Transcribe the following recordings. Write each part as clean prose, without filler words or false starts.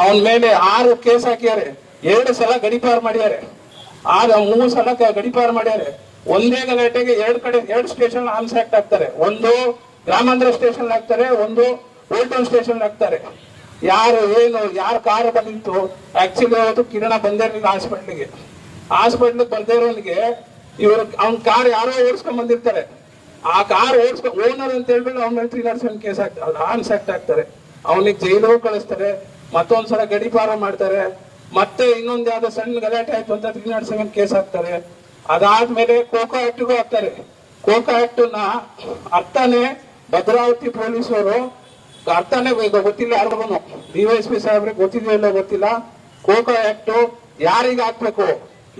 ಅವನ ಮೇಲೆ 6 ಕೇಸ್ ಹಾಕ್ಯಾರೆ, 2 ಸಲ ಗಡಿಪಾರು ಮಾಡ್ಯಾರೆ, 3 ಸಲ ಗಡಿಪಾರು ಮಾಡ್ಯಾರೆ. ಒಂದೇ ಗಲಾಟೆಗೆ 2 ಸ್ಟೇಷನ್ ಆರ್ಮ್ಸ್ ಆಕ್ಟ್ ಹಾಕ್ತಾರೆ. ಒಂದು ಗ್ರಾಮಾಂತರ ಸ್ಟೇಷನ್ ಹಾಕ್ತಾರೆ, ಒಂದು ಓಲ್ಡ್ ಟೌನ್ ಸ್ಟೇಷನ್ ಹಾಕ್ತಾರೆ. ಯಾರು ಕಾರ್ ಬಂದಿತ್ತು ಆಕ್ಚುಲಿ ಅವತ್ತು ಕಿರಣ ಬಂದಿರಲಿಲ್ಲ ಹಾಸ್ಪಿಟ್ಲಿಗೆ ಬರ್ದೇ ಇರೋನಿಗೆ ಅವ್ನ ಕಾರ್ ಯಾರೋ ಓಡಿಸ್ಕೊಂಡ್ ಬಂದಿರ್ತಾರೆ. ಆ ಕಾರ್ ಓನರ್ ಅಂತ ಹೇಳ್ಬಿಟ್ಟು ಅವ್ನ ಮೇಲೆ 307 ಕೇಸ್ ಹಾಕ್ತಾರೆ, ಆರ್ಮ್ಸ್ ಆಕ್ಟ್ ಹಾಕ್ತಾರೆ. ಅವನಿಗೆ ಜೈಲು ಕಳಿಸ್ತಾರೆ, ಮತ್ತೊಂದ್ಸಲ ಗಡಿಪಾರು ಮಾಡ್ತಾರೆ, ಮತ್ತೆ ಇನ್ನೊಂದ್ ಯಾವ್ದೋ ಸಣ್ಣ ಗಲಾಟೆ ಆಯ್ತು ಅಂತ 307 ಕೇಸ್ ಹಾಕ್ತಾರೆ. ಅದಾದ್ಮೇಲೆ ಕೋಕೋ ಆಕ್ಟ್ಗೂ ಹಾಕ್ತಾರೆ. ಕೋಕೋ ಆಕ್ಟ್ ನ ಅರ್ಥನೇ ಭದ್ರಾವತಿ ಪೊಲೀಸರು ಅರ್ಥನೇ ಗೊತ್ತಿಲ್ಲ ಯಾರಿಗೂ, ಡಿವೈಎಸ್ಪಿ ಸಾಹೇಬ್ರಿಗೆ ಗೊತ್ತಿದೆಯೋ ಇಲ್ಲ ಗೊತ್ತಿಲ್ಲ. ಕೋಕೋ ಆಕ್ಟ್ ಯಾರಿಗೆ ಹಾಕ್ಬೇಕು,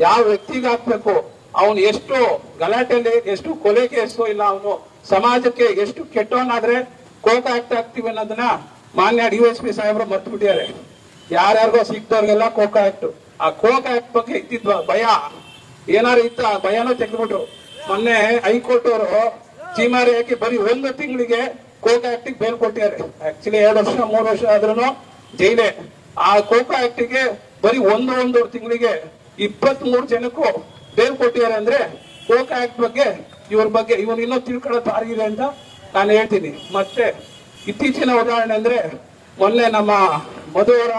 ಯಾವ ವ್ಯಕ್ತಿಗೆ ಹಾಕ್ಬೇಕು, ಅವನು ಎಷ್ಟು ಗಲಾಟೆಯಲ್ಲಿ ಎಷ್ಟು ಕೊಲೆ ಕೇಸು ಇಲ್ಲ, ಅವನು ಸಮಾಜಕ್ಕೆ ಎಷ್ಟು ಕೆಟ್ಟವನಾದ್ರೆ ಕೋಕೋ ಆಕ್ಟ್ ಹಾಕ್ತಿವಿ ಅನ್ನೋದನ್ನ ಮಾನ್ಯ ಡಿವೈಎಸ್ಪಿ ಸಾಹೇಬ್ರು ಮರ್ತು ಬಿಟ್ಟಿದ್ದಾರೆ. ಯಾರ್ಯಾರಿಗೋ ಸಿಕ್ತವ್ರಿಗೆಲ್ಲ ಕೋಕೋ ಆಕ್ಟ್. ಆ ಕೋಕೋ ಆಕ್ಟ್ ಬಗ್ಗೆ ಇದ್ದಿದ್ವ ಭಯ ಏನಾರು ಇತ್ತ ಭಯನೂ ತೆಗೆದ್ಬಿಟ್ರು. ಮೊನ್ನೆ ಹೈಕೋರ್ಟ್ ಅವರು ಚೀಮಾರಿ ಹಾಕಿ ಬರೀ 1 ತಿಂಗಳಿಗೆ ಕೋಕೋ ಆಕ್ಟಿಗೆ ಬೇಲ್ ಕೊಟ್ಟಿದ್ದಾರೆ. ಆಕ್ಚುಲಿ 2 ವರ್ಷ 3 ವರ್ಷ ಆದ್ರೂ ಜೈಲೇ. ಆ ಕೋಕೋ ಆಕ್ಟಿಗೆ ಬರೀ 1 ತಿಂಗಳಿಗೆ 23 ಜನಕ್ಕೂ ಬೇಲ್ ಕೊಟ್ಟಿದ್ದಾರೆ. ಅಂದ್ರೆ ಕೋಕೋ ಆಕ್ಟ್ ಬಗ್ಗೆ ಇವ್ರು ಇನ್ನೂ ತಿಳ್ಕೊಳ್ಳೋ ದಾರಿಗಿದೆ ಅಂತ ನಾನು ಹೇಳ್ತೀನಿ. ಮತ್ತೆ ಇತ್ತೀಚಿನ ಉದಾಹರಣೆ ಅಂದ್ರೆ ಮೊನ್ನೆ ನಮ್ಮ ಮಧುವರ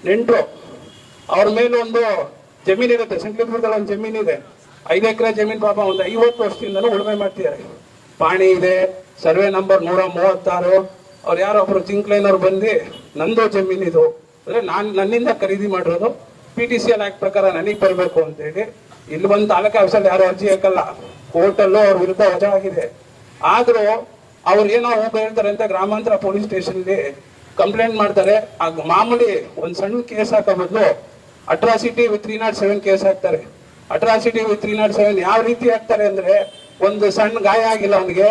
ನೆಂಟರು ಅವ್ರ ಮೇಲೆ ಒಂದು ಜಮೀನಿರುತ್ತೆ, ಶಂಕರಪುರದಲ್ಲಿ ಒಂದು ಜಮೀನಿದೆ, 5 ಎಕರೆ ಜಮೀನು. ಪಾಪ ಒಂದು 50 ವರ್ಷದಿಂದನೂ ಉಳುಮೆ ಮಾಡ್ತಿದ್ದಾರೆ. ಪಾಣಿ ಇದೆ, ಸರ್ವೆ ನಂಬರ್ 136. ಅವ್ರು ಯಾರೊಬ್ರು ಚಿಂಕ್ಲೈನವ್ರು ಬಂದು ನಂದು ಜಮೀನಿದು ಅಂದ್ರೆ ನನ್ನಿಂದ ಖರೀದಿ ಮಾಡಿರೋದು, PTCL ಆಕ್ಟ್ ಪ್ರಕಾರ ನನಗೆ ಬರಬೇಕು ಅಂತ ಹೇಳಿ ಇಲ್ಲಿ ಬಂದು ತಾಲೂಕು ಆಫೀಸಲ್ಲಿ ಯಾರು ಅರ್ಜಿ ಹಾಕಲ್ಲ, ಕೋರ್ಟಲ್ಲೂ ಅವ್ರ ವಿರುದ್ಧ ವಜಾ ಆಗಿದೆ. ಆದ್ರೂ ಅವ್ರು ಏನೋ ಹೋಗಿ ಹೇಳ್ತಾರೆ ಅಂತ ಗ್ರಾಮಾಂತರ ಪೊಲೀಸ್ ಸ್ಟೇಷನ್ಗೆ ಕಂಪ್ಲೇಂಟ್ ಮಾಡ್ತಾರೆ. ಮಾಮೂಲಿ ಒಂದ್ ಸಣ್ಣ ಕೇಸ್ ಹಾಕೋ ಬದಲು ಅಟ್ರಾಸಿಟಿ ವಿತ್ 307 ಕೇಸ್ ಹಾಕ್ತಾರೆ. ಅಟ್ರಾಸಿಟಿ ವಿತ್ 307 ಯಾವ ರೀತಿ ಹಾಕ್ತಾರೆ ಅಂದ್ರೆ, ಒಂದು ಸಣ್ಣ ಗಾಯ ಆಗಿಲ್ಲ ಅವನಿಗೆ,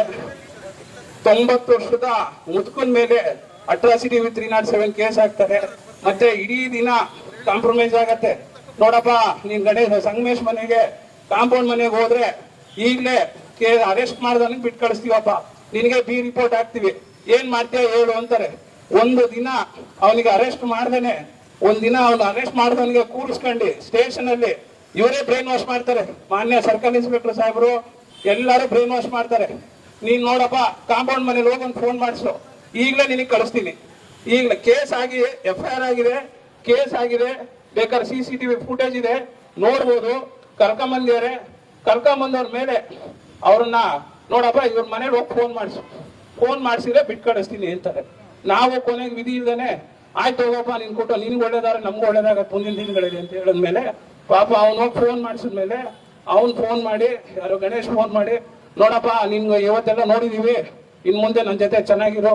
90 ವರ್ಷದ ಮುದುಕನ್ ಮೇಲೆ ಅಟ್ರಾಸಿಟಿ ವಿತ್ 307 ಕೇಸ್ ಹಾಕ್ತಾರೆ. ಮತ್ತೆ ಇಡೀ ದಿನ ಕಾಂಪ್ರಮೈಸ್ ಆಗತ್ತೆ. ನೋಡಪ್ಪ, ನೀನ್ ಸಂಗಮೇಶ್ ಮನೆಗೆ ಕಾಂಪೌಂಡ್ ಮನೆಗೆ ಹೋದ್ರೆ ಈಗಲೇ ಅರೆಸ್ಟ್ ಮಾಡ್ದವನಿಗೆ ಬಿಟ್ಟು ಕಳಿಸ್ತೀವಪ್ಪ, ನಿನಗೆ ಬಿ ರಿಪೋರ್ಟ್ ಹಾಕ್ತಿವಿ, ಏನ್ ಮಾಡ್ತೀಯ ಹೇಳು ಅಂತಾರೆ. ಒಂದು ದಿನ ಅವನಿಗೆ ಅರೆಸ್ಟ್ ಮಾಡ್ದೇನೆ, ಒಂದಿನ ಅವನು ಅರೆಸ್ಟ್ ಮಾಡ್ದವನಿಗೆ ಕೂರಿಸ್ಕೊಂಡು ಸ್ಟೇಷನ್ ಅಲ್ಲಿ ಇವರೇ ಬ್ರೈನ್ ವಾಶ್ ಮಾಡ್ತಾರೆ. ಮಾನ್ಯ ಸರ್ಕಲ್ ಇನ್ಸ್ಪೆಕ್ಟರ್ ಸಾಹೇಬರು ಎಲ್ಲರೂ ಬ್ರೈನ್ ವಾಶ್ ಮಾಡ್ತಾರೆ. ನೀನ್ ನೋಡಪ್ಪ, ಕಾಂಪೌಂಡ್ ಮನೇಲಿ ಹೋಗಿ ಒಂದು ಫೋನ್ ಮಾಡಿಸು, ಈಗಲೇ ನಿನಗೆ ಕಳಿಸ್ತೀನಿ. ಈಗಲೇ ಕೇಸ್ ಆಗಿ FIR ಆಗಿದೆ, ಕೇಸ್ ಆಗಿದೆ, ಬೇಕಾದ್ರೆ CCTV ಫುಟೇಜ್ ಇದೆ, ನೋಡ್ಬೋದು. ಕರ್ಕೊಂಬಂದವ್ರ ಮೇಲೆ ಅವ್ರನ್ನ ನೋಡಪ್ಪ ಇವ್ರ ಮನೇಲಿ ಹೋಗಿ ಫೋನ್ ಮಾಡಿಸಿದ್ರೆ ಬಿಟ್ಟು ಕಳಿಸ್ತೀನಿ ಅಂತಾರೆ. ನಾವು ಕೊನೆಗೆ ವಿಧಿ ಇಲ್ದೇನೆ ಆಯ್ತು ಹೋಗಪ್ಪ ನಿನ್ ಕೊಟ್ಟು ನಿನ್ಗೆ ಒಳ್ಳೇದಾದ್ರೆ ನಮ್ಗೂ ಒಳ್ಳೇದಾಗತ್ತೆ ಮುಂದಿನ ದಿನಗಳಲ್ಲಿ ಅಂತ ಹೇಳಿದ್ಮೇಲೆ ಪಾಪ ಅವನು ಹೋಗಿ ಫೋನ್ ಮಾಡಿಸಿದ್ಮೇಲೆ ಅವ್ನು ಫೋನ್ ಮಾಡಿ, ಯಾರು ಗಣೇಶ್ ಫೋನ್ ಮಾಡಿ, ನೋಡಪ್ಪ ನಿನ್ಗೆ ಇವತ್ತೆಲ್ಲ ನೋಡಿದೀವಿ, ಇನ್ ಮುಂದೆ ನನ್ನ ಜೊತೆ ಚೆನ್ನಾಗಿರೋ,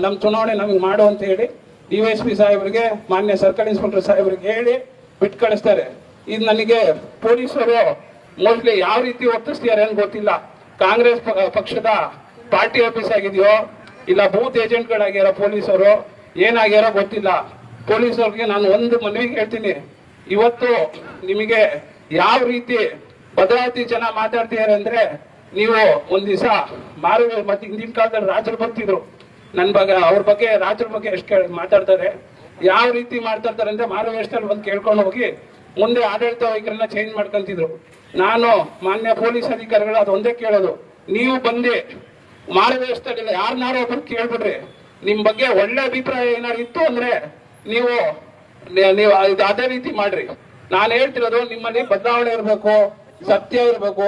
ನಮ್ ಚುನಾವಣೆ ನಮಗೆ ಮಾಡು ಅಂತ ಹೇಳಿ DYSP ಸಾಹೇಬ್ರಿಗೆ, ಮಾನ್ಯ ಸರ್ಕಲ್ ಇನ್ಸ್ಪೆಕ್ಟರ್ ಸಾಹೇಬ್ರಿಗೆ ಹೇಳಿ ಬಿಟ್ಟು ಕಳಿಸ್ತಾರೆ. ಇದು ನನಗೆ ಪೊಲೀಸರು ಮೋಸ್ಟ್ಲಿ ಯಾವ ರೀತಿ ವರ್ತಿಸ್ತಾರೆ ಅಂತ ಗೊತ್ತಿಲ್ಲ. ಕಾಂಗ್ರೆಸ್ ಪಕ್ಷದ ಪಾರ್ಟಿ ಆಫೀಸ್ ಆಗಿದೆಯೋ ಇಲ್ಲ ಬೂತ್ ಏಜೆಂಟ್ಗಳಾಗ್ಯಾರ ಪೊಲೀಸರು, ಏನಾಗ್ಯಾರೋ ಗೊತ್ತಿಲ್ಲ. ಪೊಲೀಸರಿಗೆ ನಾನು ಒಂದು ಮನವಿಗೆ ಹೇಳ್ತೀನಿ, ಇವತ್ತು ನಿಮಗೆ ಯಾವ ರೀತಿ ಭದ್ರಾವತಿ ಜನ ಮಾತಾಡ್ತಿದ್ದಾರೆ ಅಂದ್ರೆ, ನೀವು ಒಂದ್ ದಿವಸ ಮತ್ತೆ ಹಿಂದಿನ ಕಾಲದಲ್ಲಿ ರಾಜರು ಬರ್ತಿದ್ರು, ಅವ್ರ ಬಗ್ಗೆ ರಾಜರ ಬಗ್ಗೆ ಎಷ್ಟು ಮಾತಾಡ್ತಾರೆ, ಯಾವ ರೀತಿ ಮಾತಾಡ್ತಾರೆ ಅಂದ್ರೆ ಮಾರುವೇಷದಲ್ಲಿ ಬಂದು ಕೇಳ್ಕೊಂಡು ಹೋಗಿ ಮುಂದೆ ಆಡಳಿತ ವೈಖರಿನ ಚೇಂಜ್ ಮಾಡ್ಕೊಂತಿದ್ರು. ನಾನು ಮಾನ್ಯ ಪೊಲೀಸ್ ಅಧಿಕಾರಿಗಳು ಅದೊಂದೇ ಕೇಳೋದು, ನೀವು ಬಂದು ಮಾರುವೇಷದಲ್ಲಿ ಯಾರನ್ನಾರು ಒಬ್ಬರು ಕೇಳ್ಬಿಡ್ರಿ, ನಿಮ್ ಬಗ್ಗೆ ಒಳ್ಳೆ ಅಭಿಪ್ರಾಯ ಏನಾರು ಇತ್ತು ಅಂದ್ರೆ ನೀವು ಅದೇ ರೀತಿ ಮಾಡ್ರಿ. ನಾನು ಹೇಳ್ತಿರೋದು, ನಿಮ್ಮಲ್ಲಿ ಬದಲಾವಣೆ ಇರಬೇಕು, ಸತ್ಯ ಇರಬೇಕು,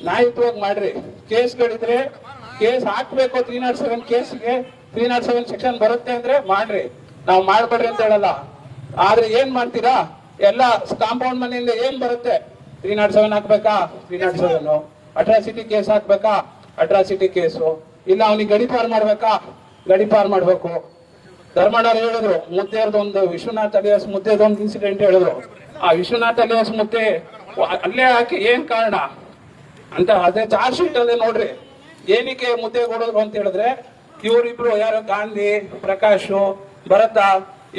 ನ್ಯಾಯಯುತವಾಗಿ ಮಾಡ್ರಿ. ಕೇಸ್ಗಳಿದ್ರೆ ಕೇಸ್ ಹಾಕ್ಬೇಕು, 307 ಕೇಸ್ಗೆ 307 ಸೆಕ್ಷನ್ ಬರುತ್ತೆ ಅಂದ್ರೆ ಮಾಡ್ರಿ, ನಾವು ಮಾಡ್ಬೇಡ್ರಿ ಅಂತ ಹೇಳಲ್ಲ. ಆದ್ರೆ ಏನ್ ಮಾಡ್ತೀರಾ, ಎಲ್ಲ ಕಾಂಪೌಂಡ್ ಮನೆಯಿಂದ ಏನ್ ಬರುತ್ತೆ, 307 ಹಾಕ್ಬೇಕಾ 307, ಅಟ್ರಾಸಿಟಿ ಕೇಸ್ ಹಾಕ್ಬೇಕಾ ಅಟ್ರಾಸಿಟಿ ಕೇಸು, ಇಲ್ಲ ಅವನಿಗೆ ಗಡಿಪಾರ್ ಮಾಡ್ಬೇಕಾ ಗಡಿಪಾರ್ ಮಾಡ್ಬೇಕು. ಧರ್ಮಣ್ಣವ್ರು ಹೇಳಿದ್ರು, ಮುದ್ದೆಯವ್ರದೊಂದು ವಿಶ್ವನಾಥ್ ಅಲಿಯಾಸ್ ಮುದ್ದೆದೊಂದು ಇನ್ಸಿಡೆಂಟ್ ಹೇಳಿದ್ರು. ಆ ವಿಶ್ವನಾಥ್ ಅಲಿಯಾಸ್ ಮುದ್ದೆ ಅಲ್ಲೇ ಹಾಕಿ ಏನ್ ಕಾರಣ ಅಂತ ಅದೇ ಚಾರ್ಜ್ ಶೀಟ್ ಅಲ್ಲೇ ನೋಡ್ರಿ, ಏನಕ್ಕೆ ಮುದ್ದೆ ಕೊಡೋದು ಅಂತ ಹೇಳಿದ್ರೆ, ಇವರಿಬ್ರು ಯಾರು ಗಾಂಧಿ, ಪ್ರಕಾಶ್, ಭರತ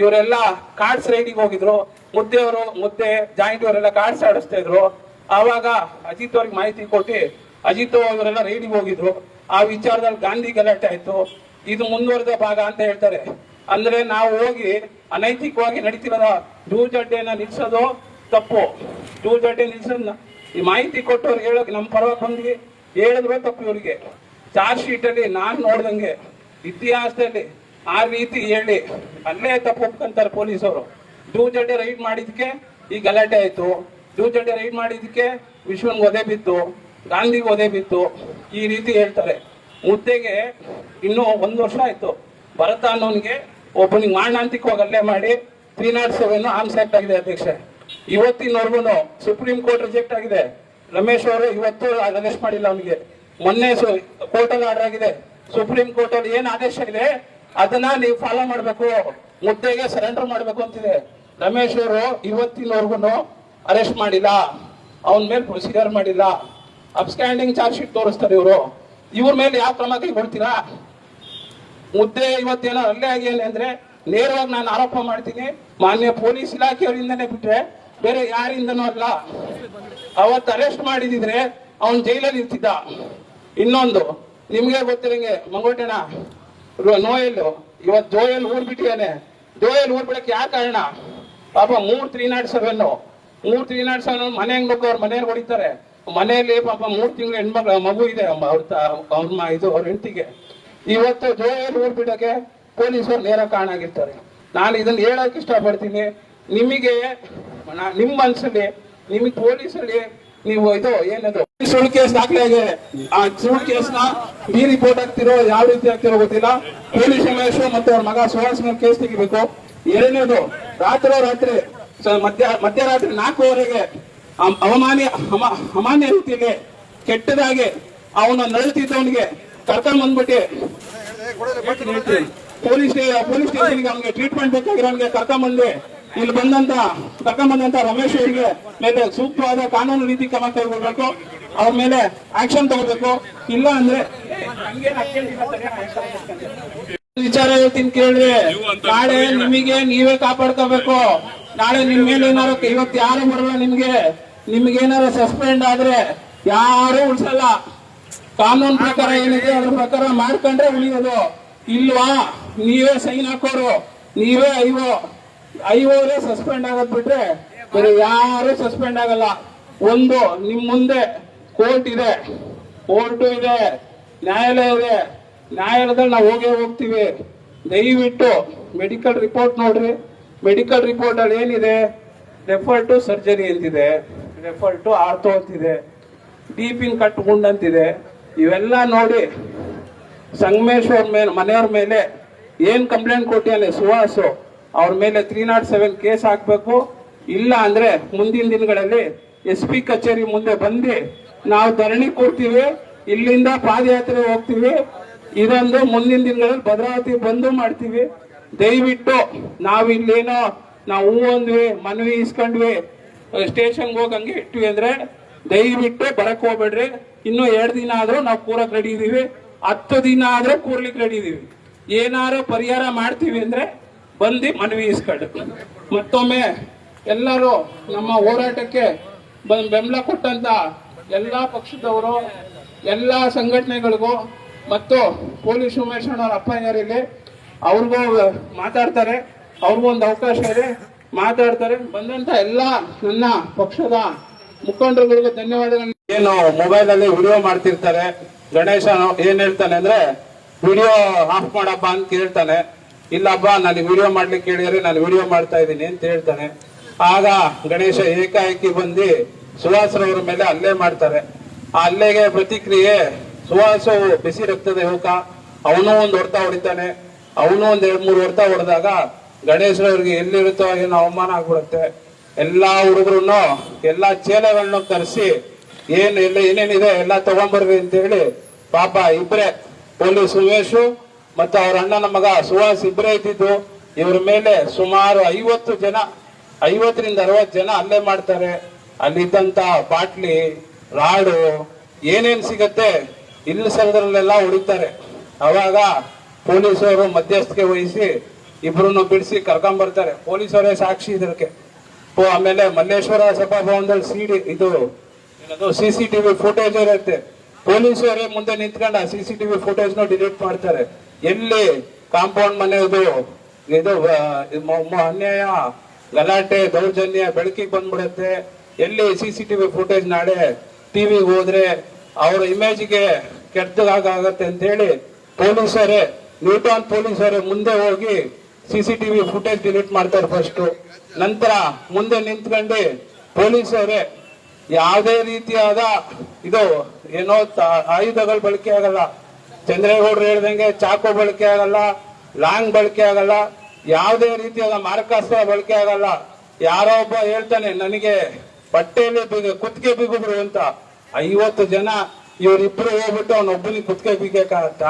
ಇವರೆಲ್ಲ ಕಾರ್ಡ್ಸ್ ರೈಡಿಗೆ ಹೋಗಿದ್ರು. ಮುದ್ದೆ ಜಾಯಿಂಟ್ ಅವರೆಲ್ಲ ಕಾರ್ಡ್ಸ್ ಆಡಿಸ್ತಾ ಇದ್ರು. ಆವಾಗ ಅಜಿತ್ ಅವ್ರಿಗೆ ಮಾಹಿತಿ ಕೊಟ್ಟು ಅಜಿತ್ ಇವರೆಲ್ಲ ರೈಡಿಗೆ ಹೋಗಿದ್ರು. ಆ ವಿಚಾರದಲ್ಲಿ ಗಾಂಧಿ ಗಲಾಟೆ ಆಯ್ತು. ಇದು ಮುಂದುವರೆದ ಭಾಗ ಅಂತ ಹೇಳ್ತಾರೆ. ಅಂದ್ರೆ ನಾವು ಹೋಗಿ ಅನೈತಿಕವಾಗಿ ನಡೀತಿರೋದ ಜೂಜಡ್ಡೆನ ನಿಲ್ಸೋದು ತಪ್ಪು. ಜೂಜಡ್ಡೆ ನಿಲ್ಸೋದನ್ನ ಈ ಮಾಹಿತಿ ಕೊಟ್ಟವ್ರಿಗೆ ಹೇಳೋಕೆ ನಮ್ಮ ಪರವಾಗಿ ಬಂದ್ವಿ ಹೇಳಿದ್ರು ತಪ್ಪು. ಇವರಿಗೆ ಚಾರ್ಜ್ ಶೀಟ್ ಅಲ್ಲಿ ನಾನು ನೋಡ್ದಂಗೆ ಇತಿಹಾಸದಲ್ಲಿ ಆ ರೀತಿ ಹೇಳಿ ಅಲ್ಲೇ ತಪ್ಪು ಒಪ್ಕೊಂತಾರೆ ಪೊಲೀಸರು. ಜೂಜಡ್ಡೆ ರೈಡ್ ಮಾಡಿದಕ್ಕೆ ಈ ಗಲಾಟೆ ಆಯ್ತು. ಜೂಜಡ್ಡೆ ರೈಡ್ ಮಾಡಿದಕ್ಕೆ ವಿಶ್ವನ್ ಒದೆ ಬಿತ್ತು, ಗಾಂಧಿಗೆ ಒದೆ ಬಿತ್ತು, ಈ ರೀತಿ ಹೇಳ್ತಾರೆ. ಮುದ್ದೆಗೆ ಇನ್ನೂ 1 ವರ್ಷ ಆಯ್ತು. ಭರತ ಅನ್ನೋನಿಗೆ ಒಬ್ಬನಿಗೆ ಮಾರಣಾಂತಿಕವಾಗಿ ಹಲ್ಲೆ ಮಾಡಿ 307 ಆರ್ಮ್ಸ್ ಆಕ್ಟ್ ಆಗಿದೆ ಅಧ್ಯಕ್ಷ. ಇವತ್ತಿನವರೆಗೂ ಸುಪ್ರೀಂ ಕೋರ್ಟ್ ರಿಜೆಕ್ಟ್ ಆಗಿದೆ. ರಮೇಶ್ ಅವರು ಇವತ್ತು ಅರೆಸ್ಟ್ ಮಾಡಿಲ್ಲ ಅವನಿಗೆ. ಮೊನ್ನೆ ಕೋರ್ಟ್ ಅಲ್ಲಿ ಆರ್ಡರ್ ಆಗಿದೆ. ಸುಪ್ರೀಂ ಕೋರ್ಟ್ ಅಲ್ಲಿ ಏನ್ ಆದೇಶ ಇದೆ ಅದನ್ನ ನೀವು ಫಾಲೋ ಮಾಡ್ಬೇಕು, ಮುದ್ದೆಗೆ ಸರೆಂಡರ್ ಮಾಡ್ಬೇಕು ಅಂತಿದೆ. ರಮೇಶ್ ಅವರು ಇವತ್ತಿನವರೆಗೂ ಅರೆಸ್ಟ್ ಮಾಡಿಲ್ಲ, ಅವನ ಮೇಲೆ ಪ್ರೊಸೀಜರ್ ಮಾಡಿಲ್ಲ. ಅಬ್ಸ್ಟ್ಯಾಂಡಿಂಗ್ ಚಾರ್ಜ್ ಶೀಟ್ ತೋರಿಸ್ತಾರೆ ಇವರು. ಇವ್ರ ಮೇಲೆ ಯಾವ ಕ್ರಮ ಕೈಗೊಳ್ತೀರಾ? ಮುದ್ದೆ ಇವತ್ತೇನೋ ಅಲ್ಲೇ ಆಗಿದೆ ಅಂದ್ರೆ ನೇರವಾಗಿ ನಾನು ಆರೋಪ ಮಾಡ್ತೀನಿ ಮಾನ್ಯ ಪೊಲೀಸ್ ಇಲಾಖೆಯವರಿಂದನೇ ಬಿಟ್ರೆ ಬೇರೆ ಯಾರಿಂದನೂ ಅಲ್ಲ. ಅವತ್ತು ಅರೆಸ್ಟ್ ಮಾಡಿದಿದ್ರೆ ಅವನ್ ಜೈಲಲ್ಲಿ ಇರ್ತಿದ್ದ. ಇನ್ನೊಂದು ನಿಮ್ಗೆ ಗೊತ್ತಿರಂಗೆ ಮಂಗೋಟಣ ನೋಯಲ್ ಇವತ್ತು ಜೋಯಲ್ ಊರ್ ಬಿಟ್ಟಿದ್ದಾನೆ. ಜೋಯಲ್ ಊರ್ ಬಿಡಕ್ಕೆ ಯಾವ ಕಾರಣ? ಪಾಪ 337 ಮನೆ ಹೆಂಗ್ ಬೇಕು ಅವ್ರ ಮನೆಯಲ್ಲಿ ಹೊಡಿತಾರೆ. ಮನೆಯಲ್ಲಿ ಪಾಪ 3 ತಿಂಗಳು ಹೆಣ್ಮಕ್ಳು ಮಗು ಇದೆ ಅವ್ರ ಹೆಂಡತಿಗೆ. ಇವತ್ತು ಜೋಯಲ್ ಊರ್ ಬಿಡಕ್ಕೆ ಪೊಲೀಸರು ನೇರ ಕಾರಣ ಆಗಿರ್ತಾರೆ. ನಾನು ಇದನ್ನ ಹೇಳಕ್ ಇಷ್ಟಪಡ್ತೀನಿ. ನಿಮಗೆ ನಿಮ್ಮ ಮನಸ್ಸಲ್ಲಿ ನಿಮಗೆ ಪೊಲೀಸಲ್ಲಿ ನೀವು ಇದು ಏನದು ಸುಳ್ಳು ಕೇಸ್ ದಾಖಲೆ ಆಗಿದೆ. ಆ ಸುಳ್ಳು ಕೇಸ್ನ ಬಿ ರಿಪೋರ್ಟ್ ಆಗ್ತಿರೋ ಯಾವ ರೀತಿ ಆಗ್ತಿರೋ ಗೊತ್ತಿಲ್ಲ. ಪೊಲೀಸ್ ಉಮೇಶ್ ಮತ್ತೆ ಅವ್ರ ಮಗ ಸುಹಾಸ್ ಮೇಲೆ ಕೇಸ್ ತೆಗಿಬೇಕು. ಎರಡನೇದು ರಾತ್ರಿ ಮಧ್ಯರಾತ್ರಿ 4 ಅಮಾನ್ಯ ರೀತಿಯಲ್ಲಿ ಕೆಟ್ಟದಾಗಿ ಅವನ ನಡೀತಿದ್ದವನಿಗೆ ಕರ್ಕೊಂಡ್ ಬಂದ್ಬಿಟ್ಟು ಪೊಲೀಸ್ ಸ್ಟೇಷನ್ಗೆ ಅವನಿಗೆ ಟ್ರೀಟ್ಮೆಂಟ್ ಬೇಕಾಗಿರೋನ್ಗೆ ಕರ್ಕೊಂಡ್ ಬಂದಂತ ರಮೇಶ್ ಅವರಿಗೆ ಮೇಲೆ ಸೂಕ್ತವಾದ ಕಾನೂನು ರೀತಿ ಕ್ರಮ ಕೈಗೊಳ್ಬೇಕು. ಅವ್ರ ಮೇಲೆ ಆಕ್ಷನ್ ತಗೋಬೇಕು. ಇಲ್ಲ ಅಂದ್ರೆ ವಿಚಾರ ಹೇಳ್ತೀನಿ ಕೇಳ್ರಿ. ನಾಳೆ ನಿಮಗೆ ನೀವೇ ಕಾಪಾಡ್ಕೋಬೇಕು. ನಾಳೆ ನಿಮ್ ಮೇಲೆ ಏನಾರು ಇವತ್ತು ಯಾರು ಬರಲ್ಲ. ನಿಮ್ಗೆ ಏನಾರು ಸಸ್ಪೆಂಡ್ ಆದ್ರೆ ಯಾರು ಉಳಿಸಲ್ಲ. ಕಾನೂನು ಪ್ರಕಾರ ಏನಿದೆ ಅದ್ರ ಪ್ರಕಾರ ಮಾಡ್ಕೊಂಡ್ರೆ ಉಳಿಯೋದು. ಇಲ್ವಾ ನೀವೇ ಸೈನ್ ಹಾಕೋರು, ನೀವೇ ಐವರೇ ಸಸ್ಪೆಂಡ್ ಆಗೋದ್ ಬಿಟ್ರೆ ಬೇರೆ ಯಾರು ಸಸ್ಪೆಂಡ್ ಆಗಲ್ಲ. ಒಂದು ನಿಮ್ ಮುಂದೆ ಕೋರ್ಟ್ ಇದೆ, ನ್ಯಾಯಾಲಯ ಇದೆ. ನ್ಯಾಯಾಲಯದಲ್ಲಿ ನಾವು ಹೋಗ್ತೀವಿ. ದಯವಿಟ್ಟು ಮೆಡಿಕಲ್ ರಿಪೋರ್ಟ್ ನೋಡ್ರಿ. ಮೆಡಿಕಲ್ ರಿಪೋರ್ಟ್ ಅಲ್ಲಿ ಏನಿದೆ? ರೆಫರ್ ಟು ಸರ್ಜರಿ ಅಂತಿದೆ, ರೆಫರ್ ಟು ಆರ್ಥೋ ಅಂತಿದೆ, ಡೀಪ್ ಇನ್ ಕಟ್ ಗುಂಡ್ ಅಂತಿದೆ. ಇವೆಲ್ಲ ನೋಡಿ ಸಂಗಮೇಶ್ವರ್ ಮೇಲೆ ಮನೆಯವ್ರ ಮೇಲೆ ಏನ್ ಕಂಪ್ಲೇಂಟ್ ಕೊಟ್ಟಿಯಾನೆ ಸುಹಾಸು ಅವ್ರ ಮೇಲೆ 307 ಕೇಸ್ ಹಾಕ್ಬೇಕು. ಇಲ್ಲ ಅಂದ್ರೆ ಮುಂದಿನ ದಿನಗಳಲ್ಲಿ SP ಕಚೇರಿ ಮುಂದೆ ಬಂದು ನಾವು ಧರಣಿ ಕೊಡ್ತೀವಿ. ಇಲ್ಲಿಂದ ಪಾದಯಾತ್ರೆ ಹೋಗ್ತೀವಿ. ಇದೊಂದು ಮುಂದಿನ ದಿನಗಳಲ್ಲಿ ಭದ್ರಾವತಿ ಬಂದು ಮಾಡ್ತೀವಿ. ದಯವಿಟ್ಟು ನಾವಿಲ್ಲೇನೋ ನಾವು ಅಂದ್ವಿ, ಮನವಿ ಇಸ್ಕೊಂಡ್ವಿ, ಸ್ಟೇಷನ್ಗೆ ಹೋಗಂಗೆ ಇಟ್ವಿ ಅಂದ್ರೆ ದಯವಿಟ್ಟು ಬರಕ್ ಹೋಗ್ಬೇಡ್ರಿ. ಇನ್ನು 2 ದಿನ ಆದ್ರೂ ನಾವು ಕೂರಕ್ ರೆಡಿ ಇದೀವಿ. 10 ದಿನ ಆದ್ರೂ ಕೂರ್ಲಿಕ್ಕೆ ರೆಡಿ ಇದೀವಿ. ಏನಾರು ಪರಿಹಾರ ಮಾಡ್ತೀವಿ ಅಂದ್ರೆ ಬಂದು ಮನವಿ ಇಸ್ಕೊಂಡು. ಮತ್ತೊಮ್ಮೆ ಎಲ್ಲರೂ ನಮ್ಮ ಹೋರಾಟಕ್ಕೆ ಬೆಂಬಲ ಕೊಟ್ಟಂತ ಎಲ್ಲಾ ಪಕ್ಷದವರು, ಎಲ್ಲಾ ಸಂಘಟನೆಗಳಿಗೂ ಮತ್ತು ಪೊಲೀಸ್ ಉಮೇಶಣ್ಣವ್ರ ಅಪ್ಪ ಯಾರಿಲ್ಲಿ ಅವ್ರಿಗೂ ಮಾತಾಡ್ತಾರೆ. ಅವ್ರಿಗೂ ಒಂದು ಅವಕಾಶ ಇದೆ, ಮಾತಾಡ್ತಾರೆ. ಬಂದಂತ ಎಲ್ಲ ನನ್ನ ಪಕ್ಷದ ಮುಖಂಡರುಗಳಿಗೂ ಧನ್ಯವಾದಗಳು. ಏನು ಮೊಬೈಲ್ ಅಲ್ಲಿ ವಿಡಿಯೋ ಮಾಡ್ತಿರ್ತಾರೆ. ಗಣೇಶ ಏನ್ ಹೇಳ್ತಾನೆ ಅಂದ್ರೆ ವಿಡಿಯೋ ಆಫ್ ಮಾಡಪ್ಪ ಅಂತ ಕೇಳ್ತಾನೆ. ಇಲ್ಲಪ್ಪ ನನಗೆ ವಿಡಿಯೋ ಮಾಡ್ಲಿಕ್ಕೆ ಹೇಳಿದ್ರೆ ನಾನು ವಿಡಿಯೋ ಮಾಡ್ತಾ ಇದ್ದೀನಿ ಅಂತ ಹೇಳ್ತಾನೆ. ಆಗ ಗಣೇಶ ಏಕಾಏಕಿ ಬಂದು ಸುಹಾಸ್ರವ್ರ ಮೇಲೆ ಹಲ್ಲೆ ಮಾಡ್ತಾರೆ. ಆ ಹಲ್ಲೆಗೆ ಪ್ರತಿಕ್ರಿಯೆ ಸುಹಾಸು ಬಿಸಿ ರಕ್ತದ ಯುವಕ, ಅವನು ಒಂದು ಹೊಡೆತ ಹೊಡಿತಾನೆ. ಅವನು ಒಂದ್ 2-3 ಹೊಡೆತ ಹೊಡೆದಾಗ ಗಣೇಶ್ರವ್ರಿಗೆ ಎಲ್ಲಿರುತ್ತೋ ಏನೋ ಅವಮಾನ ಆಗ್ಬಿಡುತ್ತೆ. ಎಲ್ಲಾ ಹುಡುಗರನ್ನು ಎಲ್ಲಾ ಚೇಲೆಗಳನ್ನ ಕರೆಸಿ ಏನೇನಿದೆ ಎಲ್ಲ ತಗೊಂಡ್ಬರ್ರಿ ಅಂತ ಹೇಳಿ ಪಾಪ ಇಬ್ರೆ ಪೊಲೀಸ್ ಉಮೇಶು ಮತ್ತೆ ಅವ್ರ ಅಣ್ಣನ ಮಗ ಸುಹಾಸ್ ಇಬ್ಬರೇ ಇದ್ದಿದ್ದು. ಇವ್ರ ಮೇಲೆ ಸುಮಾರು 50 ಜನ, 50ರಿಂದ 60 ಜನ ಹಲ್ಲೆ ಮಾಡ್ತಾರೆ. ಅಲ್ಲಿದ್ದಂತ ಬಾಟ್ಲಿ, ರಾಡು ಏನೇನ್ ಸಿಗತ್ತೆ ಇಲ್ಲಿ ಸರದ್ರಲ್ಲೆಲ್ಲ ಹೊಡಿತಾರೆ. ಅವಾಗ ಪೊಲೀಸರು ಮಧ್ಯಸ್ಥಿಕೆ ವಹಿಸಿ ಇಬ್ರನ್ನು ಬಿಡಿಸಿ ಕರ್ಕೊಂಡ್ಬರ್ತಾರೆ. ಪೊಲೀಸರೇ ಸಾಕ್ಷಿ ಇದಕ್ಕೆ. ಆಮೇಲೆ ಮಲ್ಲೇಶ್ವರ ಸಭಾಭವನದಲ್ಲಿ CCTV ಫುಟೇಜ್ ಇರುತ್ತೆ. ಪೊಲೀಸರೇ ಮುಂದೆ ನಿಂತ್ಕೊಂಡು CCTV ಫುಟೇಜ್ ನ ಡಿಲೀಟ್ ಮಾಡ್ತಾರೆ. ಎಲ್ಲಿ ಕಾಂಪೌಂಡ್ ಮನೆಯದು ಇದು ಅನ್ಯಾಯ, ಗಲಾಟೆ, ದೌರ್ಜನ್ಯ ಬೆಳಕಿಗೆ ಬಂದ್ಬಿಡುತ್ತೆ. ಎಲ್ಲಿ CCTV ಫುಟೇಜ್ ನಾಳೆ ಟಿವಿಗೆ ಹೋದ್ರೆ ಅವರ ಇಮೇಜ್ಗೆ ಕೆಟ್ಟದಾಗತ್ತೆ ಅಂತ ಹೇಳಿ ಪೊಲೀಸರೇ, ನ್ಯೂಟನ್ ಪೊಲೀಸರೇ ಮುಂದೆ ಹೋಗಿ CCTV ಫುಟೇಜ್ ಡಿಲೀಟ್ ಮಾಡ್ತಾರೆ ಫಸ್ಟ್. ನಂತರ ಮುಂದೆ ನಿಂತ್ಕೊಂಡು ಪೊಲೀಸರೇ ಯಾವುದೇ ರೀತಿಯಾದ ಇದು ಏನೋ ಆಯುಧಗಳು ಬಳಕೆ ಆಗಲ್ಲ, ಚಂದ್ರೇಗೌಡರು ಹೇಳ್ದಂಗೆ ಚಾಕು ಬಳಕೆ ಆಗಲ್ಲ, ಲಾಂಗ್ ಬಳಕೆ ಆಗಲ್ಲ, ಯಾವುದೇ ರೀತಿಯಾದ ಮಾರಕಾಸ್ತ್ರ ಬಳಕೆ ಆಗಲ್ಲ. ಯಾರೋ ಒಬ್ಬ ಹೇಳ್ತಾನೆ ನನಗೆ ಬಟ್ಟೆಯಲ್ಲಿ ಕುತ್ತಿಗೆ ಬಿಗಿದ್ರು ಅಂತ, 50 ಜನ ಇವರಿಬ್ರು ಹೋಗ್ಬಿಟ್ಟು ಅವನೊಬ್ಬನಿಗೆ ಕುತ್ತಿಗೆ ಬಿಗಕ್ಕಾಗತ್ತ?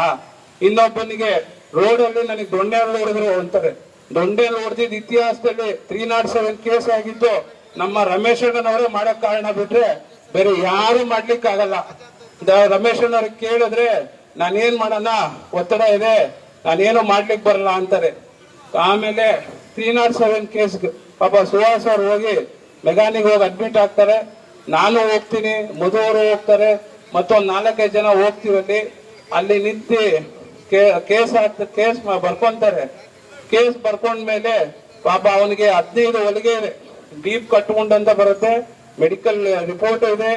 ಇನ್ನೊಬ್ಬನಿಗೆ ರೋಡಲ್ಲಿ ನನಗೆ ದೊಣ್ಣೆಯಲ್ಲಿ ಹೊಡೆದ್ರು ಅಂತಾರೆ. ದೊಣ್ಣೆಯಲ್ಲಿ ಹೊಡೆದಿದ್ದ ಇತಿಹಾಸದಲ್ಲಿ 307 ಕೇಸ್ ಆಗಿದ್ದು ನಮ್ಮ ರಮೇಶ್ ಅಣ್ಣನವರೇ ಮಾಡಕ್ ಕಾರಣ ಬಿಟ್ರೆ ಬೇರೆ ಯಾರು ಮಾಡ್ಲಿಕ್ಕಾಗಲ್ಲ. ರಮೇಶ್ ಅಣ್ಣವ್ರಿಗೆ ಕೇಳಿದ್ರೆ ನಾನೇನ್ ಮಾಡೋಣ, ಒತ್ತಡ ಇದೆ, ನಾನೇನು ಮಾಡ್ಲಿಕ್ಕೆ ಬರಲ್ಲ ಅಂತಾರೆ. ಆಮೇಲೆ 307 ಕೇಸ್ ಪಾಪ ಸುಹಾಸ್ ಅವ್ರು ಹೋಗಿ ಮೆಗಾನಿಗೆ ಹೋಗಿ ಅಡ್ಮಿಟ್ ಆಗ್ತಾರೆ. ನಾನು ಹೋಗ್ತೀನಿ, ಮಧು ಅವರು ಹೋಗ್ತಾರೆ, ಮತ್ತೊಂದು 4-5 ಜನ ಹೋಗ್ತೀವಲ್ಲಿ. ಅಲ್ಲಿ ನಿಂತು ಕೇಸ್ ಬರ್ಕೊಂತಾರೆ. ಕೇಸ್ ಬರ್ಕೊಂಡ್ಮೇಲೆ ಪಾಪ ಅವನಿಗೆ 15 ಹೊಲಿಗೆ ಡೀಪ್ ಕಟ್ಕೊಂಡಂತ ಬರುತ್ತೆ, ಮೆಡಿಕಲ್ ರಿಪೋರ್ಟ್ ಇದೆ,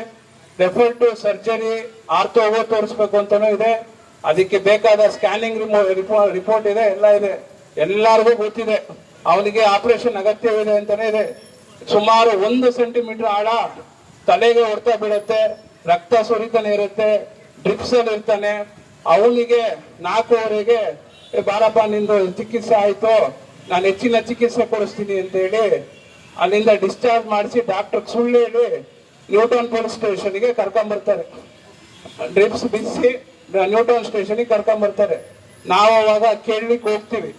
ರೆಫರ್ ಟು ಸರ್ಜರಿ, ಆರ್ಥೋ ತೋರಿಸ್ಬೇಕು ಅಂತಾನೂ ಇದೆ, ಅದಕ್ಕೆ ಬೇಕಾದ ಸ್ಕ್ಯಾನಿಂಗ್ ರಿಪೋರ್ಟ್ ಇದೆ, ಎಲ್ಲ ಇದೆ, ಎಲ್ಲರಿಗೂ ಗೊತ್ತಿದೆ. ಅವನಿಗೆ ಆಪರೇಷನ್ ಅಗತ್ಯವಿದೆ ಅಂತಾನೆ ಇದೆ. ಸುಮಾರು 1 ಸೆಂಟಿಮೀಟರ್ ಆಳ ತಲೆಗೆ ಹೊಡ್ತಾ ಬೀಳುತ್ತೆ, ರಕ್ತ ಸುರಿತಾನೆ ಇರುತ್ತೆ, ಡ್ರಿಪ್ಸ್ ಅಲ್ಲಿ ಇರ್ತಾನೆ. ಅವನಿಗೆ 4ವರೆಗೆ ಬಾರಪ್ಪ ನಿಂದು ಚಿಕಿತ್ಸೆ ಆಯ್ತು, ನಾನು ಹೆಚ್ಚಿನ ಚಿಕಿತ್ಸೆ ಕೊಡಿಸ್ತೀನಿ ಅಂತ ಹೇಳಿ ಅಲ್ಲಿಂದ ಡಿಸ್ಚಾರ್ಜ್ ಮಾಡಿಸಿ ಡಾಕ್ಟರ್ ಸುಳ್ಳು ಹೇಳಿ ನ್ಯೂಟನ್ ಪೊಲೀಸ್ ಸ್ಟೇಷನ್ಗೆ ಕರ್ಕೊಂಡ್ಬರ್ತಾರೆ. ಡ್ರಿಪ್ಸ್ ಬಿಡಿಸಿ ನ್ಯೂಟನ್ ಸ್ಟೇಷನ್ಗೆ ಕರ್ಕೊಂಡ್ಬರ್ತಾರೆ. ನಾವು ಅವಾಗ ಕೇಳಲಿಕ್ಕೆ ಹೋಗ್ತೀವಿ.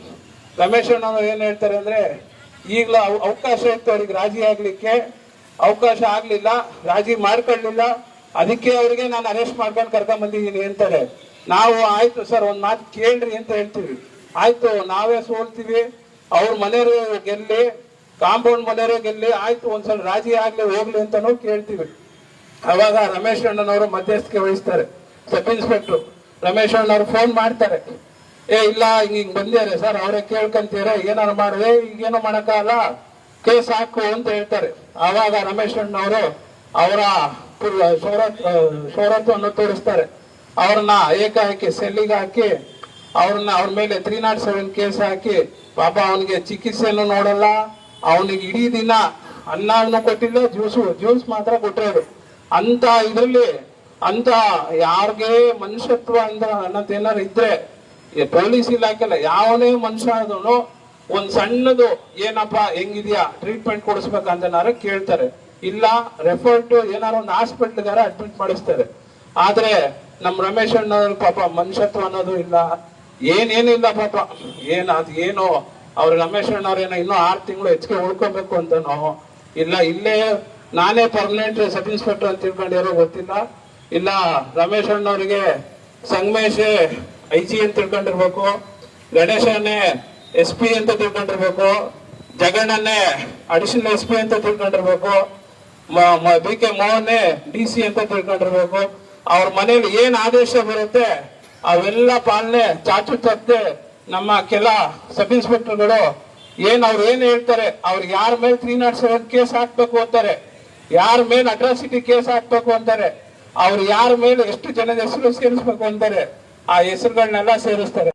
ರಮೇಶ್ ಅಣ್ಣವ್ರು ಏನ್ ಹೇಳ್ತಾರೆ ಅಂದ್ರೆ, ಈಗಲೂ ಅವಕಾಶ ಇತ್ತು ಅವ್ರಿಗೆ ರಾಜಿ ಆಗ್ಲಿಕ್ಕೆ, ಅವಕಾಶ ಆಗ್ಲಿಲ್ಲ, ರಾಜಿ ಮಾಡ್ಕೊಳ್ಳಿಲ್ಲ, ಅದಕ್ಕೆ ಅವ್ರಿಗೆ ನಾನು ಅರೆಸ್ಟ್ ಮಾಡ್ಕೊಂಡು ಕರ್ಕೊಂಡ್ ಬಂದಿದ್ದೀನಿ ಅಂತಾರೆ. ನಾವು ಆಯ್ತು ಸರ್ ಒಂದ್ ಮಾತು ಕೇಳ್ರಿ ಅಂತ ಹೇಳ್ತೀವಿ. ಆಯ್ತು ನಾವೇ ಸೋಲ್ತೀವಿ, ಅವ್ರ ಮನೆಯವ್ರು ಗೆಲ್ಲಿ, ಕಾಂಪೌಂಡ್ ಮನೆಯವ್ರು ಗೆಲ್ಲಿ, ಆಯ್ತು ಒಂದ್ಸಲ ರಾಜಿ ಆಗ್ಲಿ ಹೋಗ್ಲಿ ಅಂತಾನು ಕೇಳ್ತೀವಿ. ಅವಾಗ ರಮೇಶ್ ಅಣ್ಣನವರು ಮಧ್ಯಸ್ಥಿಕೆ ವಹಿಸ್ತಾರೆ. ಸಬ್ ಇನ್ಸ್ಪೆಕ್ಟರ್ ರಮೇಶ್ ಅಣ್ಣವ್ರು ಫೋನ್ ಮಾಡ್ತಾರೆ, ಇಲ್ಲ ಹಿಂಗ್ ಬಂದಿದ್ದಾರೆ ಸರ್, ಅವರೇ ಕೇಳ್ಕೊಂತೀರ, ಏನಾರು ಮಾಡಿದೆ, ಈಗೇನು ಮಾಡಕ್ಕಾಗಲ್ಲ, ಕೇಸ್ ಹಾಕು ಅಂತ ಹೇಳ್ತಾರೆ. ಆವಾಗ ರಮೇಶ್ ಅಣ್ಣವರು ಅವರ ಶೌರತ್ವವನ್ನು ತೋರಿಸ್ತಾರೆ. ಅವ್ರನ್ನ ಏಕಾಏಕಿ ಸೆಲ್ಲಿಗೆ ಹಾಕಿ ಅವ್ರ ಮೇಲೆ 307 ಕೇಸ್ ಹಾಕಿ, ಪಾಪ ಅವನಿಗೆ ಚಿಕಿತ್ಸೆಯನ್ನು ನೋಡಲ್ಲ, ಅವನಿಗೆ ಇಡೀ ದಿನ ಅನ್ನವನ್ನು ಕೊಟ್ಟಿಲ್ಲ, ಜ್ಯೂಸ್ ಮಾತ್ರ ಕೊಟ್ಟಿರೋದು. ಅಂತ ಇದರಲ್ಲಿ ಅಂತ ಯಾರಿಗೆ ಮನುಷ್ಯತ್ವ ಅನ್ನೋದೇನಾರು ಇದ್ರೆ ಪೊಲೀಸ್ ಇಲಾಖೆಲ್ಲ ಯಾವನೇ ಮನುಷ್ಯ ಆದನು ಒಂದ್ ಸಣ್ಣದು ಏನಪ್ಪಾ ಹೆಂಗಿದ್ಯಾ ಟ್ರೀಟ್ಮೆಂಟ್ ಕೊಡಿಸ್ಬೇಕಂತನಾರ ಕೇಳ್ತಾರೆ. ಇಲ್ಲ ರೆಫರ್ ಟು ಏನಾರು ಒಂದು ಹಾಸ್ಪಿಟ್ಲ್ಗಾರ ಅಡ್ಮಿಟ್ ಮಾಡಿಸ್ತಾರೆ. ಆದ್ರೆ ನಮ್ ರಮೇಶ್ ಅಣ್ಣವ್ರ ಪಾಪ ಮನುಷ್ಯತ್ವ ಅನ್ನೋದು ಇಲ್ಲ, ಏನೇನಿಲ್ಲ ಪಾಪ. ಏನು ಅವ್ರ ರಮೇಶ್ ಅಣ್ಣವ್ರೇನೋ ಇನ್ನೂ 6 ತಿಂಗಳು ಹೆಚ್ಚಿಗೆ ಉಳ್ಕೊಬೇಕು ಅಂತನೋ ಇಲ್ಲ, ಇಲ್ಲೇ ನಾನೇ ಪರ್ಮನೆಂಟ್ ಸಬ್ ಇನ್ಸ್ಪೆಕ್ಟರ್ ಅಂತ ತಿಳ್ಕೊಂಡಿರೋ ಗೊತ್ತಿಲ್ಲ. ಇಲ್ಲ ರಮೇಶ್ ಅಣ್ಣವ್ರಿಗೆ ಸಂಗಮೇಶ್ IG ಅಂತ ತಿಳ್ಕೊಂಡಿರ್ಬೇಕು, ಗಣೇಶನ್ನೇ SP ಅಂತ ತಿಳ್ಕೊಂಡಿರ್ಬೇಕು, ಜಗಣ್ಣನ್ನೇ ಅಡಿಷನಲ್ SP ಅಂತ ತಿಳ್ಕೊಂಡಿರ್ಬೇಕು, BK ಮೋಹನ್ನೇ DC ಅಂತ ತಿಳ್ಕೊಂಡಿರ್ಬೇಕು. ಅವ್ರ ಮನೇಲಿ ಏನ್ ಆದೇಶ ಬರುತ್ತೆ ಅವೆಲ್ಲ ಪಾಲನೆ ಚಾಚು ತಪ್ಪದೆ ನಮ್ಮ ಕೆಲ ಸಬ್ ಇನ್ಸ್ಪೆಕ್ಟರ್ಗಳು ಅವ್ರು ಏನ್ ಹೇಳ್ತಾರೆ, ಅವ್ರಿಗೆ ಯಾರ ಮೇಲೆ 307 ಕೇಸ್ ಹಾಕ್ಬೇಕು ಅಂತಾರೆ, ಯಾರ ಮೇಲೆ ಅಟ್ರಾಸಿಟಿ ಕೇಸ್ ಹಾಕ್ಬೇಕು ಅಂತಾರೆ, ಅವ್ರು ಯಾರ ಮೇಲೆ ಎಷ್ಟು ಜನದ ಹೆಸರು ಸೇರಿಸ್ಬೇಕು ಅಂತಾರೆ, ಆ ಹೆಸರುಗಳನ್ನೆಲ್ಲ ಸೇರಿಸ್ತಾರೆ.